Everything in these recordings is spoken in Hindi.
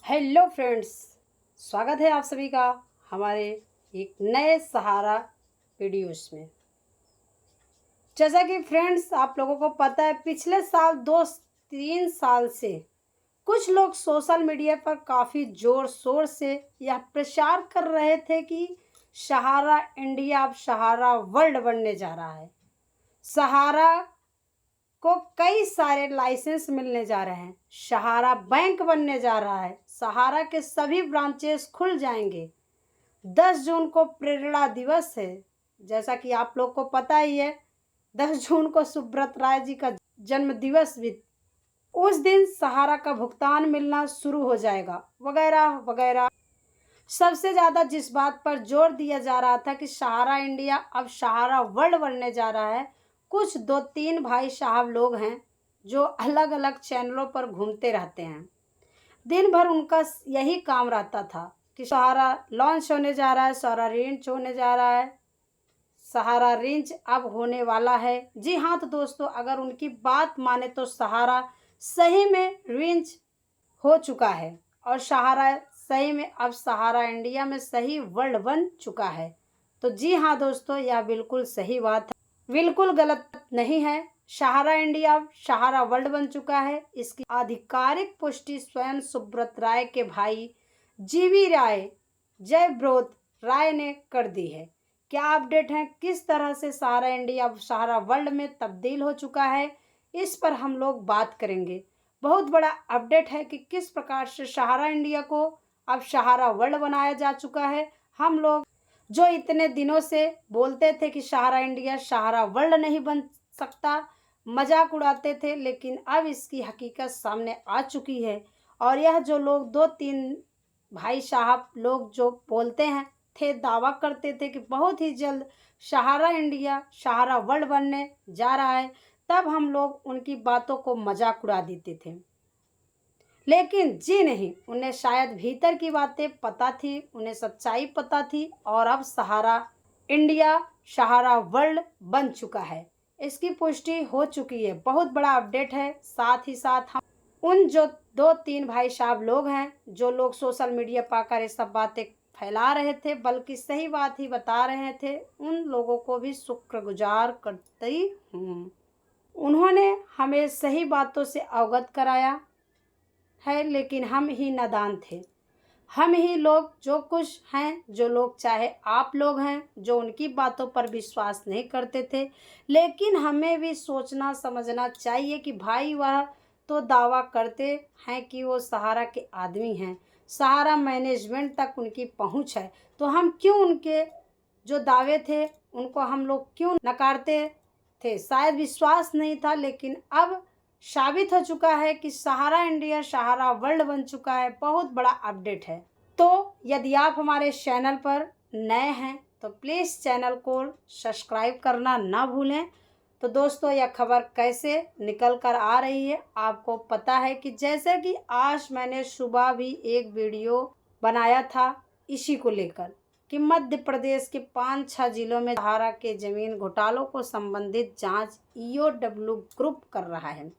हेलो फ्रेंड्स, स्वागत है आप सभी का हमारे एक नए सहारा वीडियोस में। जैसा कि फ्रेंड्स आप लोगों को पता है, पिछले साल 2-3 साल से कुछ लोग सोशल मीडिया पर काफ़ी ज़ोर शोर से यह प्रचार कर रहे थे कि सहारा इंडिया अब सहारा वर्ल्ड बनने जा रहा है। सहारा को कई सारे लाइसेंस मिलने जा रहे हैं, सहारा बैंक बनने जा रहा है, सहारा के सभी ब्रांचेस खुल जाएंगे। 10 जून को प्रेरणा दिवस है। जैसा कि आप लोग को पता ही है, 10 जून को सुब्रत राय जी का जन्म दिवस भी। उस दिन सहारा का भुगतान मिलना शुरू हो जाएगा, वगैरह वगैरह। सबसे ज़्यादा जिस बात पर जोर दिया जा रहा था कि सहारा इंडिया अब सहारा वर्ल्ड बनने जा रहा है, कुछ 2-3 भाई साहब लोग हैं जो अलग अलग चैनलों पर घूमते रहते हैं। दिन भर उनका यही काम रहता था कि सहारा लॉन्च होने जा रहा है, सहारा रेंज होने जा रहा है, सहारा रेंज अब होने वाला है। जी हाँ, तो दोस्तों अगर उनकी बात माने तो सहारा सही में रेंज हो चुका है और सहारा सही में अब सहारा इंडिया में सही वर्ल्ड बन चुका है। तो जी हाँ दोस्तों, यह बिल्कुल सही बात है, बिल्कुल गलत नहीं है। सहारा इंडिया अब सहारा वर्ल्ड बन चुका है। इसकी आधिकारिक पुष्टि स्वयं सुब्रत राय के भाई जीवी राय जयब्रोत राय ने कर दी है। क्या अपडेट है, किस तरह से सहारा इंडिया अब सहारा वर्ल्ड में तब्दील हो चुका है, इस पर हम लोग बात करेंगे। बहुत बड़ा अपडेट है कि किस प्रकार से सहारा इंडिया को अब सहारा वर्ल्ड बनाया जा चुका है। हम लोग जो इतने दिनों से बोलते थे कि सहारा इंडिया सहारा वर्ल्ड नहीं बन सकता, मजाक उड़ाते थे, लेकिन अब इसकी हकीकत सामने आ चुकी है। और यह जो लोग 2-3 भाई साहब लोग जो बोलते हैं थे, दावा करते थे कि बहुत ही जल्द सहारा इंडिया सहारा वर्ल्ड बनने जा रहा है, तब हम लोग उनकी बातों को मजाक उड़ा देते थे। लेकिन जी नहीं, उन्हें शायद भीतर की बातें पता थी, उन्हें सच्चाई पता थी और अब सहारा इंडिया सहारा वर्ल्ड बन चुका है। इसकी पुष्टि हो चुकी है। बहुत बड़ा अपडेट है। साथ ही साथ हम उन जो 2-3 भाई साहब लोग हैं, जो लोग सोशल मीडिया पाकर ये सब बातें फैला रहे थे, बल्कि सही बात ही बता रहे थे, उन लोगों को भी शुक्रगुजार करती हूँ। उन्होंने हमें सही बातों से अवगत कराया है, लेकिन हम ही नादान थे। हम ही लोग जो कुछ हैं, जो लोग चाहे आप लोग हैं, जो उनकी बातों पर विश्वास नहीं करते थे। लेकिन हमें भी सोचना समझना चाहिए कि भाई वह तो दावा करते हैं कि वो सहारा के आदमी हैं, सहारा मैनेजमेंट तक उनकी पहुंच है, तो हम क्यों उनके जो दावे थे उनको हम लोग क्यों नकारते थे। शायद विश्वास नहीं था, लेकिन अब साबित हो चुका है कि सहारा इंडिया सहारा वर्ल्ड बन चुका है। बहुत बड़ा अपडेट है। तो यदि आप हमारे चैनल पर नए हैं तो प्लीज़ चैनल को सब्सक्राइब करना ना भूलें। तो दोस्तों, यह खबर कैसे निकल कर आ रही है आपको पता है कि जैसे कि आज मैंने सुबह भी एक वीडियो बनाया था इसी को लेकर कि मध्य प्रदेश के 5-6 जिलों में सहारा के जमीन घोटालों को संबंधित जांच ईओडब्ल्यू ग्रुप कर रहा है।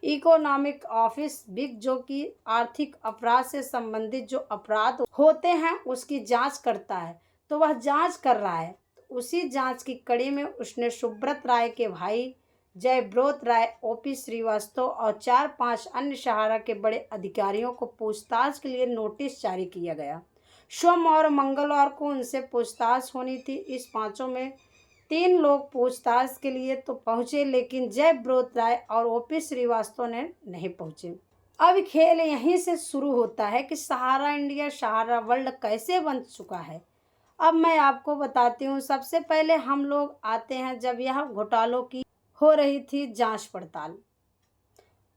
इकोनॉमिक ऑफिस बिग, जो कि आर्थिक अपराध से संबंधित जो अपराध होते हैं उसकी जांच करता है, तो वह जांच कर रहा है। तो उसी जांच की कड़ी में उसने सुब्रत राय के भाई जयब्रोत राय, ओपी श्रीवास्तव और 4-5 अन्य सहारा के बड़े अधिकारियों को पूछताछ के लिए नोटिस जारी किया गया। सोम और मंगलवार को उनसे पूछताछ होनी थी। इस पांचों में 3 लोग पूछताछ के लिए तो पहुंचे, लेकिन जयब्रोत राय और ओपी श्रीवास्तव ने नहीं पहुंचे। अब खेल यहीं से शुरू होता है कि सहारा इंडिया सहारा वर्ल्ड कैसे बन चुका है। अब मैं आपको बताती हूँ। सबसे पहले हम लोग आते हैं जब यह घोटालों की हो रही थी जांच पड़ताल,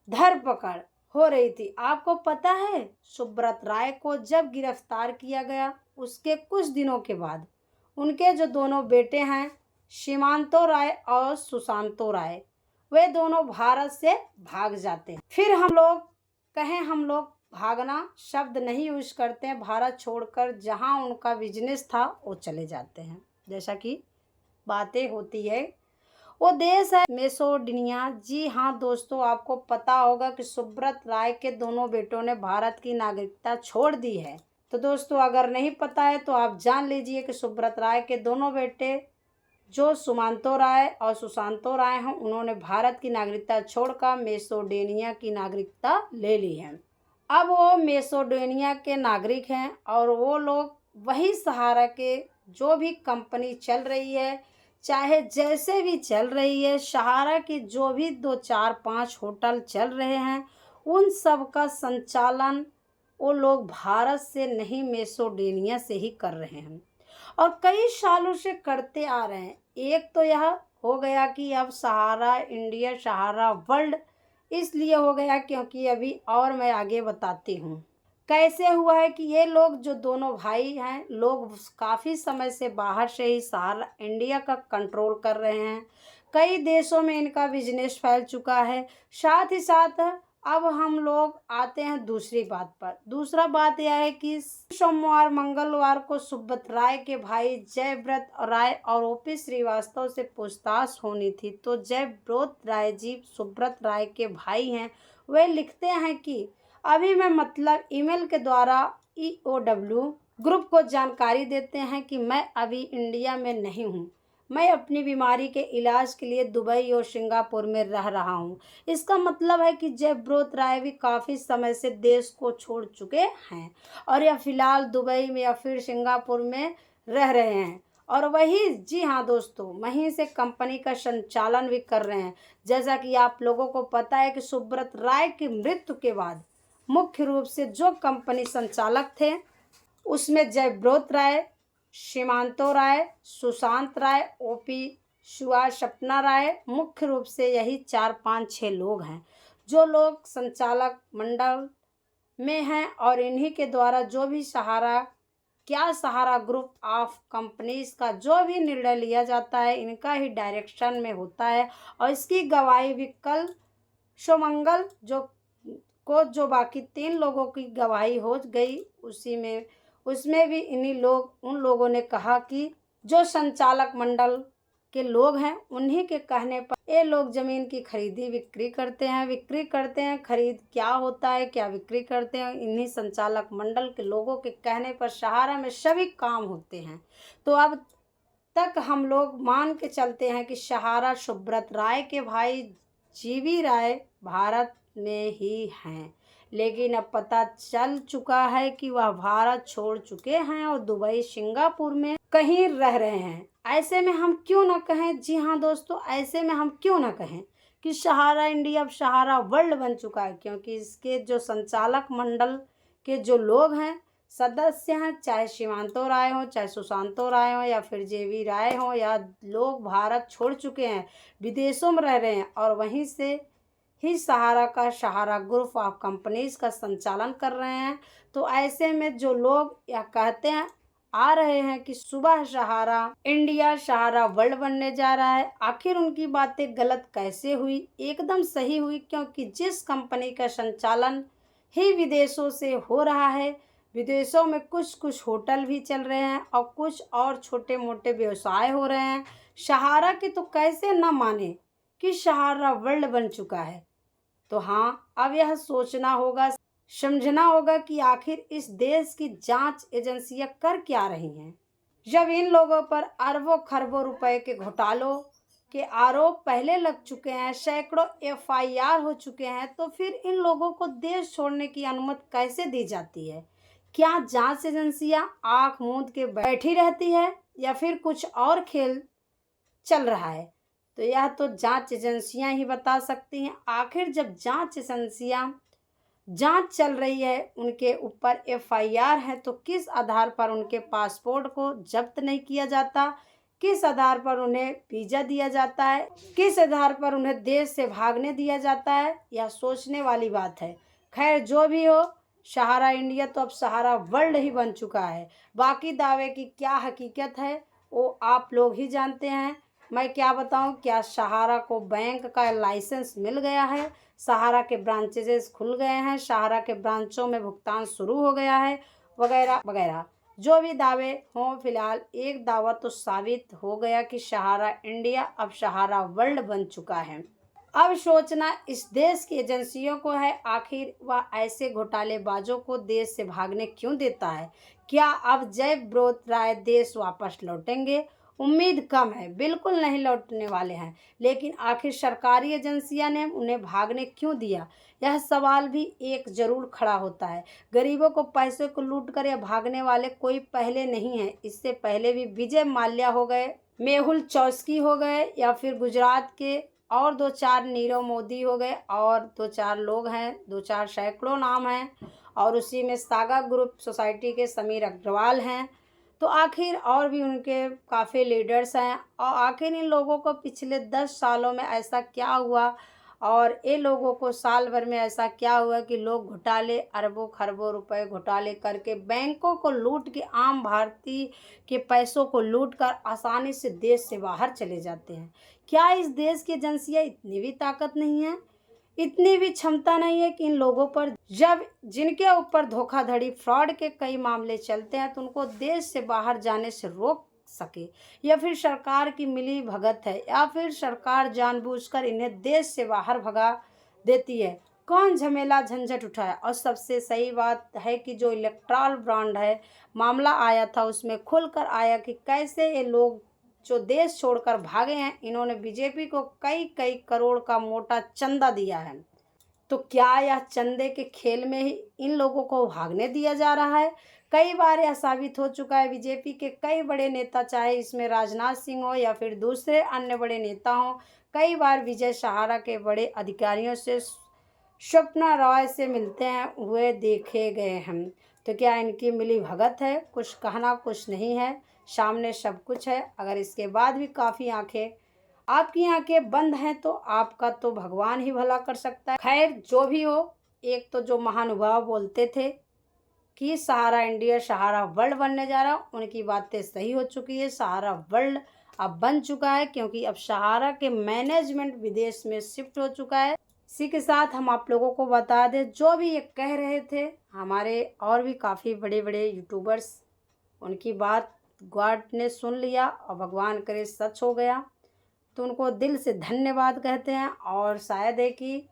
धरपकड़ हो रही थी। आपको पता है, सुब्रत राय को जब गिरफ्तार किया गया उसके कुछ दिनों के बाद उनके जो दोनों बेटे हैं, सीमांतो राय और सुशांतो राय, वे दोनों भारत से भाग जाते हैं। फिर हम लोग कहें, हम लोग भागना शब्द नहीं यूज करते हैं, भारत छोड़कर जहां उनका बिजनेस था वो चले जाते हैं, जैसा कि बातें होती है। वो देश है मैसेडोनिया। जी हाँ दोस्तों, आपको पता होगा कि सुब्रत राय के दोनों बेटों ने भारत की नागरिकता छोड़ दी है। तो दोस्तों, अगर नहीं पता है तो आप जान लीजिए कि सुब्रत राय के दोनों बेटे जो सुमांतो राय और सुशांतो राय हैं, उन्होंने भारत की नागरिकता छोड़कर मैसेडोनिया की नागरिकता ले ली है। अब वो मैसेडोनिया के नागरिक हैं और वो लोग वही सहारा के जो भी कंपनी चल रही है, चाहे जैसे भी चल रही है, सहारा के जो भी 2 4 5 होटल चल रहे हैं, उन सब का संचालन वो लोग भारत से नहीं मैसेडोनिया से ही कर रहे हैं और कई सालों से करते आ रहे हैं। एक तो यह हो गया कि अब सहारा इंडिया, सहारा वर्ल्ड इसलिए हो गया क्योंकि अभी और मैं आगे बताती हूँ कैसे हुआ है कि ये लोग जो दोनों भाई हैं, लोग काफ़ी समय से बाहर से ही सहारा इंडिया का कंट्रोल कर रहे हैं। कई देशों में इनका बिजनेस फैल चुका है। साथ ही साथ अब हम लोग आते हैं दूसरी बात पर। दूसरा बात यह है कि सोमवार मंगलवार को सुब्रत राय के भाई जयव्रत राय और ओपी श्रीवास्तव से पूछताछ होनी थी। तो जयव्रत राय जी सुब्रत राय के भाई हैं। वे लिखते हैं कि अभी मैं मतलब ईमेल के द्वारा EOW ग्रुप को जानकारी देते हैं कि मैं अभी इंडिया में नहीं हूँ। मैं अपनी बीमारी के इलाज के लिए दुबई और सिंगापुर में रह रहा हूँ। इसका मतलब है कि जयव्रत राय भी काफ़ी समय से देश को छोड़ चुके हैं और यह फिलहाल दुबई में या फिर सिंगापुर में रह रहे हैं और वही, जी हाँ दोस्तों, वहीं से कंपनी का संचालन भी कर रहे हैं। जैसा कि आप लोगों को पता है कि सुब्रत राय की मृत्यु के बाद मुख्य रूप से जो कंपनी संचालक थे उसमें जयव्रत राय, सीमांतो राय, सुशांत राय, ओपी शिवा, सपना राय, मुख्य रूप से यही 4 5 6 लोग हैं जो लोग संचालक मंडल में हैं और इन्हीं के द्वारा जो भी सहारा ग्रुप ऑफ कंपनीज का जो भी निर्णय लिया जाता है, इनका ही डायरेक्शन में होता है। और इसकी गवाही भी कल सोमंगल जो बाकी 3 लोगों की गवाही हो गई, उसमें भी उन लोगों ने कहा कि जो संचालक मंडल के लोग हैं उन्हीं के कहने पर ये लोग ज़मीन की खरीदी बिक्री करते हैं। खरीद क्या होता है, क्या बिक्री करते हैं, इन्हीं संचालक मंडल के लोगों के कहने पर सहारा में सभी काम होते हैं। तो अब तक हम लोग मान के चलते हैं कि सहारा सुब्रत राय के भाई जीवी राय भारत में ही हैं, लेकिन अब पता चल चुका है कि वह भारत छोड़ चुके हैं और दुबई सिंगापुर में कहीं रह रहे हैं। ऐसे में हम क्यों ना कहें, जी हाँ दोस्तों, ऐसे में हम क्यों ना कहें कि सहारा इंडिया अब सहारा वर्ल्ड बन चुका है, क्योंकि इसके जो संचालक मंडल के जो लोग हैं, सदस्य हैं, चाहे सीमांतो राय हो, चाहे सुशांतो राय हो या फिर जेवी राय हो, या लोग भारत छोड़ चुके हैं, विदेशों में रह रहे हैं और वहीं से ही सहारा ग्रुप ऑफ कंपनीज का संचालन कर रहे हैं। तो ऐसे में जो लोग यह कहते हैं आ रहे हैं कि सुबह सहारा इंडिया सहारा वर्ल्ड बनने जा रहा है, आखिर उनकी बातें गलत कैसे हुई? एकदम सही हुई, क्योंकि जिस कंपनी का संचालन ही विदेशों से हो रहा है, विदेशों में कुछ होटल भी चल रहे हैं और कुछ और छोटे मोटे व्यवसाय हो रहे हैं। सहारा की तो कैसे न माने कि सहारा वर्ल्ड बन चुका है। तो हाँ, अब यह सोचना होगा, समझना होगा कि आखिर इस देश की जांच एजेंसियां कर क्या रही हैं। जब इन लोगों पर अरबों खरबों रुपए के घोटालों के आरोप पहले लग चुके हैं, सैकड़ों FIR हो चुके हैं, तो फिर इन लोगों को देश छोड़ने की अनुमति कैसे दी जाती है? क्या जांच एजेंसियां आंख मूंद के बैठी रहती है या फिर कुछ और खेल चल रहा है? तो यह तो जांच एजेंसियां ही बता सकती हैं। आखिर जब जांच एजेंसियां जांच चल रही है, उनके ऊपर FIR है, तो किस आधार पर उनके पासपोर्ट को जब्त नहीं किया जाता? किस आधार पर उन्हें वीज़ा दिया जाता है? किस आधार पर उन्हें देश से भागने दिया जाता है? यह सोचने वाली बात है। खैर, जो भी हो, सहारा इंडिया तो अब सहारा वर्ल्ड ही बन चुका है। बाकी दावे की क्या हकीकत है वो आप लोग ही जानते हैं। मैं क्या बताऊं, क्या सहारा को बैंक का लाइसेंस मिल गया है, सहारा के ब्रांचेस खुल गए हैं, सहारा के ब्रांचों में भुगतान शुरू हो गया है, वगैरह वगैरह। जो भी दावे हों, फिलहाल एक दावा तो साबित हो गया कि सहारा इंडिया अब सहारा वर्ल्ड बन चुका है। अब सोचना इस देश की एजेंसियों को है, आखिर वह ऐसे घोटालेबाजों को देश से भागने क्यों देता है। क्या अब जयब्रत राय देश वापस लौटेंगे? उम्मीद कम है, बिल्कुल नहीं लौटने वाले हैं। लेकिन आखिर सरकारी एजेंसियां ने उन्हें भागने क्यों दिया, यह सवाल भी एक जरूर खड़ा होता है। गरीबों को पैसे को लूट कर या भागने वाले कोई पहले नहीं है। इससे पहले भी विजय माल्या हो गए, मेहुल चौस्की हो गए, या फिर गुजरात के और दो चार नीरव मोदी हो गए, और दो चार लोग हैं, दो चार सैकड़ों नाम हैं, और उसी में सागा ग्रुप सोसाइटी के समीर अग्रवाल हैं। तो आखिर और भी उनके काफ़ी लीडर्स हैं। और आखिर इन लोगों को पिछले 10 सालों में ऐसा क्या हुआ, और ये लोगों को साल भर में ऐसा क्या हुआ कि लोग घोटाले, अरबों खरबों रुपए घोटाले करके बैंकों को लूट के, आम भारतीय के पैसों को लूट कर आसानी से देश से बाहर चले जाते हैं। क्या इस देश की एजेंसियां इतनी भी ताकत नहीं है, इतनी भी क्षमता नहीं है कि इन लोगों पर, जब जिनके ऊपर धोखाधड़ी, फ्रॉड के कई मामले चलते हैं, तो उनको देश से बाहर जाने से रोक सके? या फिर सरकार की मिली भगत है, या फिर सरकार जानबूझकर इन्हें देश से बाहर भगा देती है? कौन झमेला झंझट उठाया? और सबसे सही बात है कि जो इलेक्ट्रल बॉन्ड है मामला आया था, उसमें खुलकर आया कि कैसे ये लोग जो देश छोड़कर भागे हैं, इन्होंने बीजेपी को कई कई करोड़ का मोटा चंदा दिया है। तो क्या यह चंदे के खेल में ही इन लोगों को भागने दिया जा रहा है? कई बार यह साबित हो चुका है। बीजेपी के कई बड़े नेता, चाहे इसमें राजनाथ सिंह हो या फिर दूसरे अन्य बड़े नेता हों, कई बार विजय सहारा के बड़े अधिकारियों से, स्वप्ना रॉय से मिलते हैं हुए देखे गए हैं। तो क्या इनकी मिली भगत है? कुछ कहना कुछ नहीं है, सामने सब कुछ है। अगर इसके बाद भी काफ़ी आपकी आंखें बंद हैं, तो आपका तो भगवान ही भला कर सकता है। खैर, जो भी हो, एक तो जो महानुभाव बोलते थे कि सहारा इंडिया सहारा वर्ल्ड बनने जा रहा, उनकी बातें सही हो चुकी है। सहारा वर्ल्ड अब बन चुका है, क्योंकि अब सहारा के मैनेजमेंट विदेश में शिफ्ट हो चुका है। इसी के साथ हम आप लोगों को बता दें, जो भी ये कह रहे थे हमारे और भी काफ़ी बड़े बड़े यूट्यूबर्स, उनकी बात गॉड ने सुन लिया और भगवान करे सच हो गया। तो उनको दिल से धन्यवाद कहते हैं। और शायद है कि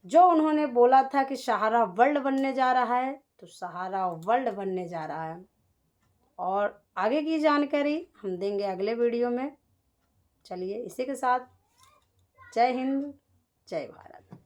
जो उन्होंने बोला था कि सहारा वर्ल्ड बनने जा रहा है, तो सहारा वर्ल्ड बनने जा रहा है। और आगे की जानकारी हम देंगे अगले वीडियो में। चलिए, इसी के साथ जय हिंद, जय भारत।